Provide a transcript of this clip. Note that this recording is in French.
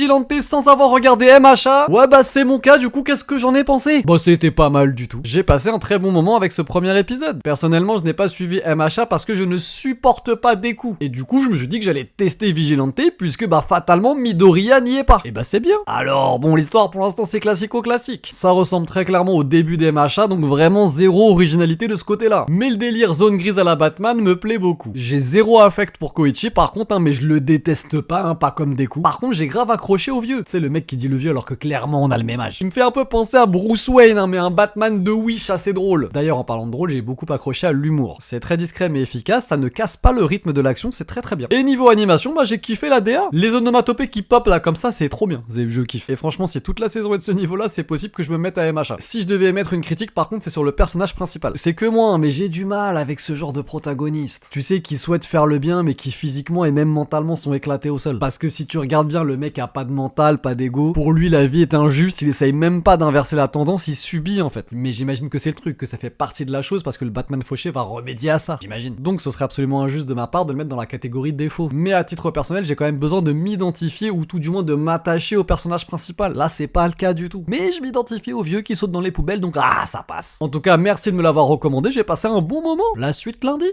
Vigilante sans avoir regardé MHA? Ouais bah c'est mon cas, du coup qu'est-ce que j'en ai pensé? Bah c'était pas mal du tout. J'ai passé un très bon moment avec ce premier épisode. Personnellement je n'ai pas suivi MHA parce que je ne supporte pas Deku. Et du coup je me suis dit que j'allais tester Vigilante puisque bah fatalement Midoriya n'y est pas. Et bah c'est bien. Alors bon l'histoire pour l'instant c'est classico-classique. Ça ressemble très clairement au début des MHA, donc vraiment zéro originalité de ce côté-là. Mais le délire zone grise à la Batman me plaît beaucoup. J'ai zéro affect pour Koichi par contre, mais je le déteste pas, pas comme Deku. Par contre j'ai grave accroché au vieux. C'est le mec qui dit le vieux alors que clairement on a le même âge. Il me fait un peu penser à Bruce Wayne, mais un Batman de Wish assez drôle. D'ailleurs en parlant de drôle, j'ai beaucoup accroché à l'humour. C'est très discret mais efficace, ça ne casse pas le rythme de l'action, c'est très très bien. Et niveau animation, bah j'ai kiffé la DA. Les onomatopées qui pop là comme ça, c'est trop bien. Je kiffe. Et franchement, si toute la saison est de ce niveau-là, c'est possible que je me mette à MHA. Si je devais émettre une critique, par contre, c'est sur le personnage principal. C'est que moi, mais j'ai du mal avec ce genre de protagoniste. Tu sais, qui souhaitent faire le bien, mais qui physiquement et même mentalement sont éclatés au sol. Parce que si tu regardes bien, le mec a pas de mental, pas d'ego. Pour lui, la vie est injuste, il essaye même pas d'inverser la tendance, il subit en fait. Mais j'imagine que c'est le truc, que ça fait partie de la chose parce que le Batman fauché va remédier à ça, j'imagine. Donc ce serait absolument injuste de ma part de le mettre dans la catégorie défaut. Mais à titre personnel, j'ai quand même besoin de m'identifier ou tout du moins de m'attacher au personnage principal. Là, c'est pas le cas du tout. Mais je m'identifie au vieux qui saute dans les poubelles, donc ça passe. En tout cas, merci de me l'avoir recommandé, j'ai passé un bon moment. La suite lundi.